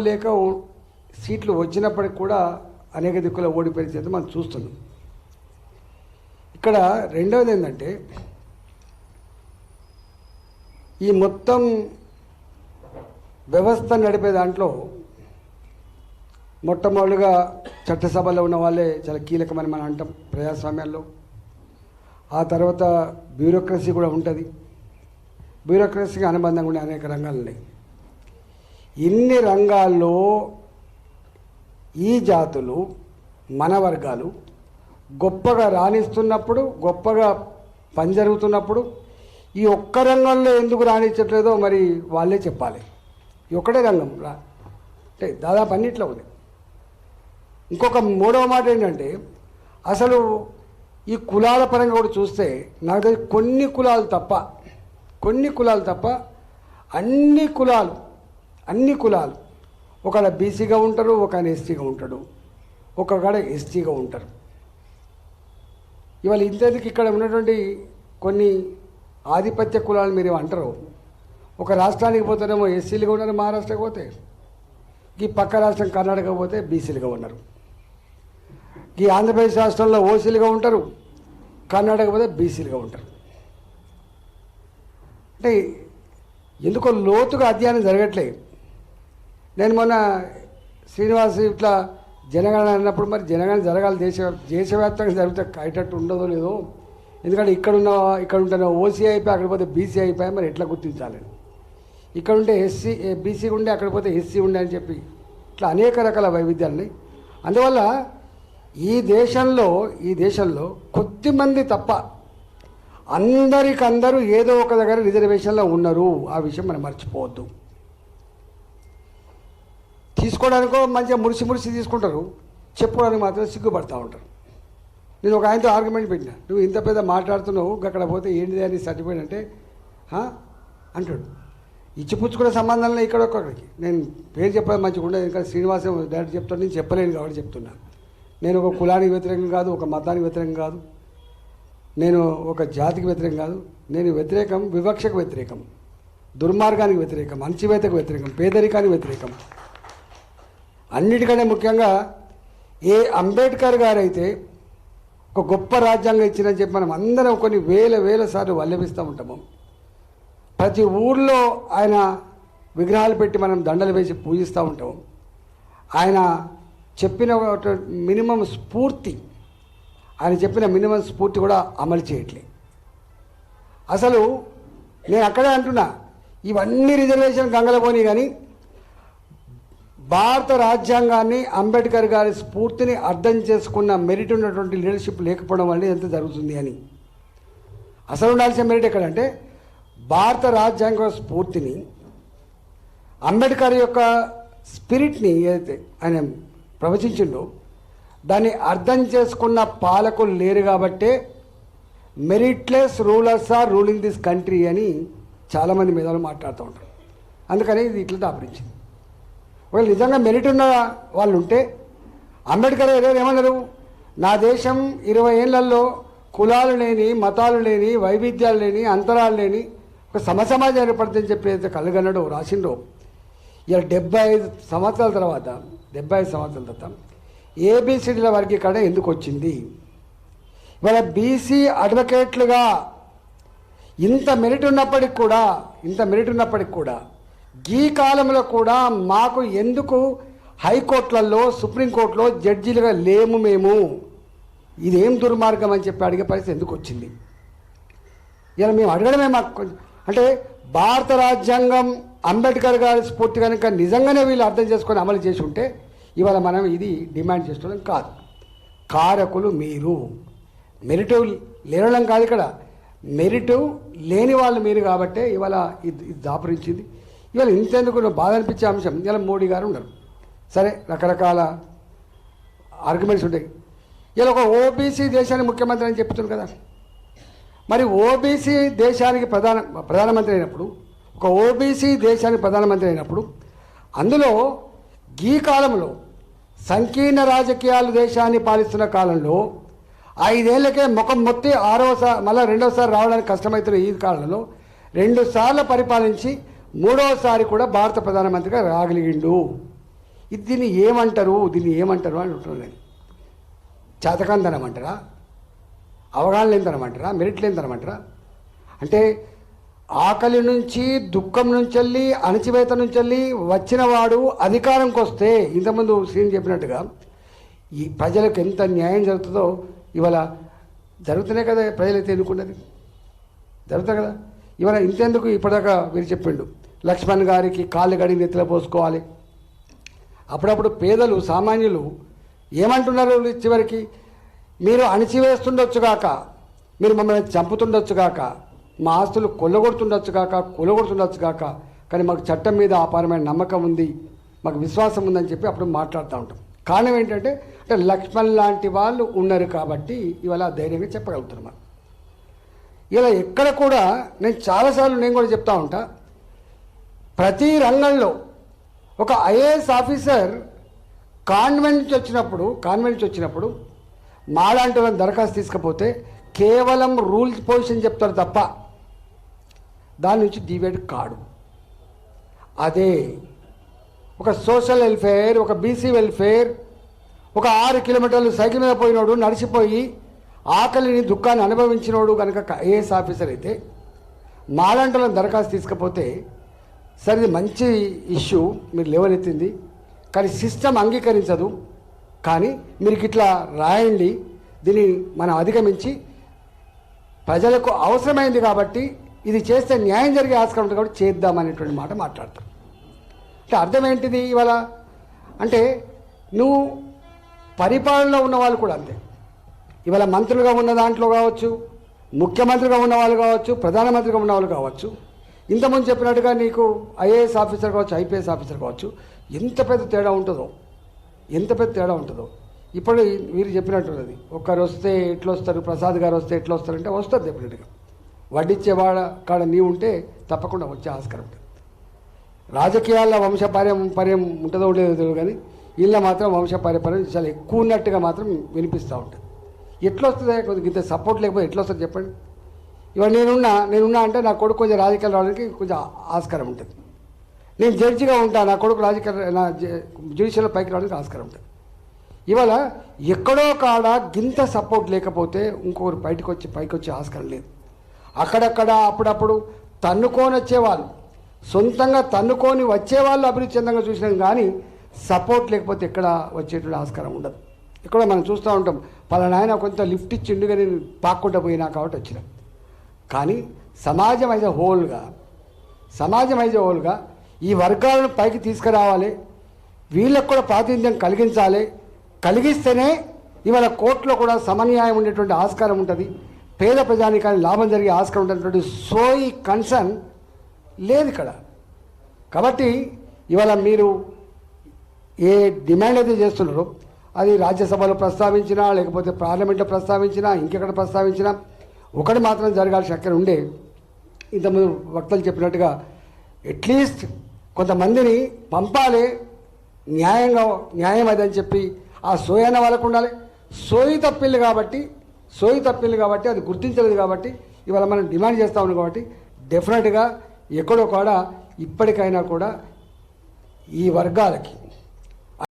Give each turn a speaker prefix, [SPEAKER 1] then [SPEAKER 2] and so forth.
[SPEAKER 1] లేక సీట్లు వచ్చినప్పటికి కూడా అనేక దిక్కుల ఓడిపోయిన చేత మనం చూస్తున్నాం. ఇక్కడ రెండవది ఏంటంటే ఈ మొత్తం వ్యవస్థ నడిపే దాంట్లో మొట్టమొదటిగా చట్టసభలో ఉన్న వాళ్ళే చాలా కీలకమని మనం అంటాం ప్రజాస్వామ్యాల్లో. ఆ తర్వాత బ్యూరోక్రసీ కూడా ఉంటుంది. బ్యూరోక్రసీకి అనుబంధంగా ఉండే అనేక రంగాలు ఉన్నాయి. ఇన్ని రంగాల్లో ఈ జాతులు మన వర్గాలు గొప్పగా రాణిస్తున్నప్పుడు, గొప్పగా పని జరుగుతున్నప్పుడు ఈ ఒక్క రంగంలో ఎందుకు రాణించట్లేదో మరి వాళ్ళే చెప్పాలి. ఈ ఒక్కటే రంగం అంటే దాదాపు అన్నిట్లో ఉంది. ఇంకొక మూడవ మాట ఏంటంటే అసలు ఈ కులాల పరంగా కూడా చూస్తే నాకు తెలిసి కొన్ని కులాలు తప్ప అన్ని కులాలు ఒకడ బీసీగా ఉంటారు, ఒక ఎస్టీగా ఉంటాడు, ఒకడ ఎస్టీగా ఉంటారు. ఇవాళ ఇంతకు ఇక్కడ ఉన్నటువంటి కొన్ని ఆధిపత్య కులాలు మీరు అంటారు. ఒక రాష్ట్రానికి పోతేనేమో ఎస్సీలుగా ఉన్నారు, మహారాష్ట్రకి పోతే ఈ పక్క రాష్ట్రం కర్ణాటక పోతే బీసీలుగా ఉన్నారు. ఈ ఆంధ్రప్రదేశ్ రాష్ట్రంలో ఓసీలుగా ఉంటారు, కర్ణాటక పోతే బీసీలుగా ఉంటారు. అంటే ఎందుకో లోతుగా అధ్యయనం జరగట్లేదు. నేను మొన్న శ్రీనివాస్ ఇట్లా జనగణన అన్నప్పుడు మరి జనగణన జరగాలి, దేశవ్యాప్తంగా జరిగితే అయ్యేటట్టు ఉండదో లేదో. ఎందుకంటే ఇక్కడ ఉంటున్న ఓసీ అయిపోయి అక్కడ పోతే బీసీ అయిపోయి మరి ఎట్లా గుర్తించాలి. ఇక్కడ ఉంటే బీసీ ఉండే అక్కడ పోతే ఎస్సీ ఉండే అని చెప్పి ఇట్లా అనేక రకాల వైవిధ్యాలని. అందువల్ల ఈ దేశంలో కొద్దిమంది తప్ప అందరికందరూ ఏదో ఒక దగ్గర రిజర్వేషన్లో ఉన్నారు. ఆ విషయం మనం మర్చిపోవద్దు. తీసుకోవడానికో మంచిగా మురిసి తీసుకుంటారు, చెప్పుకోవడానికి మాత్రం సిగ్గుపడతా ఉంటారు. నేను ఒక ఆయనతో ఆర్గ్యుమెంట్ పెట్టినా, నువ్వు ఇంత పెద్ద మాట్లాడుతున్నావు అక్కడ పోతే ఏంటిది అని సర్టిఫికేట్ అంటే అంటాడు. ఇచ్చిపుచ్చుకునే సంబంధంలో ఇక్కడ ఒక్కడికి నేను పేరు చెప్పడం మంచిగా ఉండదు. ఇంకా శ్రీనివాసం డైరెక్ట్ చెప్తాను, నేను చెప్పలేను కాబట్టి చెప్తున్నా. నేను ఒక కులానికి వ్యతిరేకం కాదు, ఒక మతానికి వ్యతిరేకం కాదు, నేను ఒక జాతికి వ్యతిరేకం కాదు. నేను వ్యతిరేకం వివక్షకు వ్యతిరేకం, దుర్మార్గానికి వ్యతిరేకం, అణచివేతకు వ్యతిరేకం, పేదరికానికి వ్యతిరేకం. అన్నిటికంటే ముఖ్యంగా అంబేద్కర్ గారు అయితే ఒక గొప్ప రాజ్యాంగం ఇచ్చిందని చెప్పి మనం అందరం కొన్ని వేల సార్లు వల్లెపిస్తూ ఉంటాము. ప్రతి ఊళ్ళో ఆయన విగ్రహాలు పెట్టి మనం దండలు వేసి పూజిస్తూ ఉంటాము. ఆయన చెప్పిన మినిమం స్ఫూర్తి కూడా అమలు చేయట్లే. అసలు నేను అక్కడే అంటున్నా, ఇవన్నీ రిజర్వేషన్ గంగలపోని కానీ భారత రాజ్యాంగాన్ని అంబేద్కర్ గారి స్ఫూర్తిని అర్థం చేసుకున్న మెరిట్ ఉన్నటువంటి లీడర్షిప్ లేకపోవడం వల్ల ఎంత జరుగుతుంది అని. అసలు ఉండాల్సిన మెరిట్ ఎక్కడంటే భారత రాజ్యాంగ స్ఫూర్తిని, అంబేద్కర్ యొక్క స్పిరిట్ని ఏదైతే ఆయన ప్రవచించిండో దాన్ని అర్థం చేసుకున్న పాలకులు లేరు కాబట్టే meritless rulers are ruling this country అని చాలామంది మేధావులు మాట్లాడుతూ ఉంటారు. అందుకని ఇది ఇట్లా దాపరించింది. ఒకవేళ నిజంగా మెరిట్ ఉన్న వాళ్ళు ఉంటే అంబేద్కర్ ఏమన్నారు, నా దేశం 20 ఏళ్లలో కులాలు లేని, మతాలు లేని, వైవిధ్యాలు లేని, అంతరాలు లేని ఒక సమసమాజం ఏర్పడుతుందని చెప్పి అయితే కలగన్నాడో రాసిండో. ఇలా 75 సంవత్సరాల తర్వాత ఏబిసిడీల వర్గీకరణ ఎందుకు వచ్చింది? ఇవాళ బీసీ అడ్వకేట్లుగా ఇంత మెరిట్ ఉన్నప్పటికి కూడా ఈ కాలంలో కూడా మాకు ఎందుకు హైకోర్టులలో, సుప్రీంకోర్టులో జడ్జీలుగా లేము మేము? ఇదేం దుర్మార్గం అని చెప్పి అడిగే పరిస్థితి ఎందుకు వచ్చింది? ఇలా మేము అడగడమే మాకు అంటే భారత రాజ్యాంగం అంబేద్కర్ గారి స్ఫూర్తి కనుక నిజంగానే వీళ్ళు అర్థం చేసుకొని అమలు చేసి ఉంటే ఇవాళ మనం ఇది డిమాండ్ చేసుకోవడం కాదు. కారకులు మీరు. మెరిట్ లేనడం కాదు, ఇక్కడ మెరిట్ లేని వాళ్ళు మీరు కాబట్టే ఇవాళ ఇది దాపురించింది. ఇవాళ ఇంతెందుకు బాధ అనిపించే అంశం, ఇలా మోడీ గారు ఉన్నారు. సరే, రకరకాల ఆర్గ్యుమెంట్స్ ఉంటాయి. ఇలా ఒక ఓబీసీ దేశానికి ముఖ్యమంత్రి అని చెప్తున్నారు కదా. మరి ఓబీసీ దేశానికి ప్రధానమంత్రి అయినప్పుడు, ఒక ఓబీసీ దేశానికి ప్రధానమంత్రి అయినప్పుడు అందులో ఈ కాలంలో సంకీర్ణ రాజకీయాలు దేశాన్ని పాలిస్తున్న కాలంలో 5 ఏళ్లకే ముఖం మొత్తి మళ్ళీ రెండోసారి రావడానికి కష్టమవుతున్న ఈ కాలంలో 2 సార్లు పరిపాలించి 3వసారి కూడా భారత ప్రధానమంత్రిగా రాగలిగిండు. దీన్ని ఏమంటారు అని అంటున్నాను నేను. చేతకాంతనం అంటారా, అవగాహన లేనితనమంటారా, మెరిట్ లేనితనమంటారా? అంటే ఆకలి నుంచి, దుఃఖం నుంచి వెళ్ళి, అణచివేత నుంచి వెళ్ళి వచ్చిన వాడు అధికారంకి వస్తే ఇంతకుముందు శ్రీని చెప్పినట్టుగా ఈ ప్రజలకు ఎంత న్యాయం జరుగుతుందో ఇవాళ జరుగుతున్నాయి కదా. ప్రజలైతే ఎన్నుకున్నది జరుగుతాయి కదా. ఇవాళ ఇంతెందుకు ఇప్పటిదాకా మీరు చెప్పిండు లక్ష్మణ్ గారికి కాళ్ళు గడిగి నెత్తిలో పోసుకోవాలి. అప్పుడప్పుడు పేదలు సామాన్యులు ఏమంటున్నారు చివరికి, మీరు అణిచివేస్తుండొచ్చుగాక, మీరు మమ్మల్ని చంపుతుండొచ్చుగాక, మా ఆస్తులు కూలగొడుతుండొచ్చుగాక, కానీ మాకు చట్టం మీద అపారమైన నమ్మకం ఉంది, మాకు విశ్వాసం ఉందని చెప్పి అప్పుడు మాట్లాడుతూ ఉంటాం. కారణం ఏంటంటే అంటే లక్ష్మణ్ లాంటి వాళ్ళు ఉన్నారు కాబట్టి ఇవాళ ధైర్యంగా చెప్పగలుగుతున్నాం. ఇలా ఎక్కడ కూడా నేను చాలాసార్లు నేను కూడా చెప్తా ఉంటా, ప్రతి రంగంలో ఒక ఐఏఎస్ ఆఫీసర్ కాన్వెంట్ నుంచి వచ్చినప్పుడు మాలాంటి వాళ్ళని దరఖాస్తు తీసుకపోతే కేవలం రూల్స్ పొజిషన్ చెప్తారు తప్ప దాని నుంచి డివేట్ కాడు. అదే ఒక సోషల్ వెల్ఫేర్, ఒక బీసీ వెల్ఫేర్, ఒక 6 కిలోమీటర్లు సైకిల్ మీద పోయినోడు, నడిచిపోయి ఆకలిని దుఃఖాన్ని అనుభవించినోడు కనుక ఐఏఎస్ ఆఫీసర్ అయితే మాలాంటి వాళ్ళని దరఖాస్తు తీసుకపోతే సరే ఇది మంచి ఇష్యూ మీరు లేవనెత్తింది, కానీ సిస్టమ్ అంగీకరించదు, కానీ మీరు ఇట్లా రాయండి, దీన్ని మనం అధిగమించి ప్రజలకు అవసరమైంది కాబట్టి ఇది చేస్తే న్యాయం జరిగే ఆస్కారం ఉంటుంది కాబట్టి చేద్దామనేటువంటి మాట మాట్లాడతాం. అంటే అర్థం ఏంటిది ఇవాళ అంటే నువ్వు పరిపాలనలో ఉన్న వాళ్ళు కూడా అంతే. ఇవాళ మంత్రులుగా ఉన్న దాంట్లో కావచ్చు, ముఖ్యమంత్రిగా ఉన్న వాళ్ళు కావచ్చు, ప్రధానమంత్రిగా ఉన్న వాళ్ళు కావచ్చు, ఇంతకుముందు చెప్పినట్టుగా నీకు ఐఏఎస్ ఆఫీసర్ కావచ్చు, ఐపీఎస్ ఆఫీసర్ కావచ్చు, ఎంత పెద్ద తేడా ఉంటుందో. ఇప్పుడు మీరు చెప్పినట్టున్నది, ఒక్కరు వస్తే ఎట్లా వస్తారు, ప్రసాద్ గారు వస్తే ఎట్లా వస్తారంటే వస్తారు డెఫినెట్గా. వడ్డిచ్చేవాడ కాడ నీవు ఉంటే తప్పకుండా వచ్చే ఆస్కారం ఉంటుంది. రాజకీయాల్లో వంశపార్యం ఉంటుందో ఉండేదో తెలియదు, కానీ వీళ్ళ మాత్రం వంశపార్యం చాలా ఎక్కువ ఉన్నట్టుగా మాత్రం వినిపిస్తూ ఉంటుంది. ఎట్లా వస్తుంది కొద్దిగా ఇంత సపోర్ట్ లేకపోతే ఎట్లా వస్తుంది చెప్పండి. ఇవాళ నేనున్నా అంటే నా కొడుకు కొంచెం రాజకీయాలు రావడానికి కొంచెం ఆస్కారం ఉంటుంది. నేను జడ్జిగా ఉంటాను, నా కొడుకు నా జ్యుడిషియల్ పైకి రావడానికి ఆస్కారం ఉంటుంది. ఇవాళ ఎక్కడో కాడ గింత సపోర్ట్ లేకపోతే ఇంకొకరు పైకి వచ్చే ఆస్కారం లేదు. అక్కడక్కడ అప్పుడప్పుడు తన్నుకొని వచ్చేవాళ్ళు, సొంతంగా తన్నుకొని వచ్చేవాళ్ళు అభివృద్ధి చెందంగా చూసినాం, కానీ సపోర్ట్ లేకపోతే ఎక్కడ వచ్చేటువంటి ఆస్కారం ఉండదు. ఇక్కడ మనం చూస్తూ ఉంటాం, పలానా ఆయన కొంత లిఫ్ట్ ఇచ్చిండుగా నేను పాక్కుంటూ పోయినా కాబట్టి వచ్చినా. కానీ సమాజం యాజ్ ఎ హోల్గా ఈ వర్గాలను పైకి తీసుకురావాలి, వీళ్ళకు కూడా ప్రాతినిధ్యం కలిగిస్తేనే ఇవాళ కోర్టులో కూడా సమన్యాయం ఉండేటువంటి ఆస్కారం ఉంటుంది, పేద ప్రజానికానికి లాభం జరిగే ఆస్కారం ఉండేటువంటి సోయి కన్సర్న్ లేదు ఇక్కడ. కాబట్టి ఇవాళ మీరు ఏ డిమాండ్ అయితే చేస్తున్నారో అది రాజ్యసభలో ప్రస్తావించినా, లేకపోతే పార్లమెంట్లో ప్రస్తావించినా, ఇంకెక్కడ ప్రస్తావించినా ఒకటి మాత్రం జరగాల్సిన అక్కడ ఉండే, ఇంతకుముందు వక్తలు చెప్పినట్టుగా అట్లీస్ట్ కొంతమందిని పంపాలి, న్యాయం అదని చెప్పి ఆ సోయి అన్న వాళ్ళకు ఉండాలి. సోయి తప్పిల్లు కాబట్టి అది గుర్తించలేదు కాబట్టి ఇవాళ మనం డిమాండ్ చేస్తూ ఉన్నాం. కాబట్టి డెఫినెట్గా ఎక్కడో కూడా ఇప్పటికైనా కూడా ఈ వర్గాలకి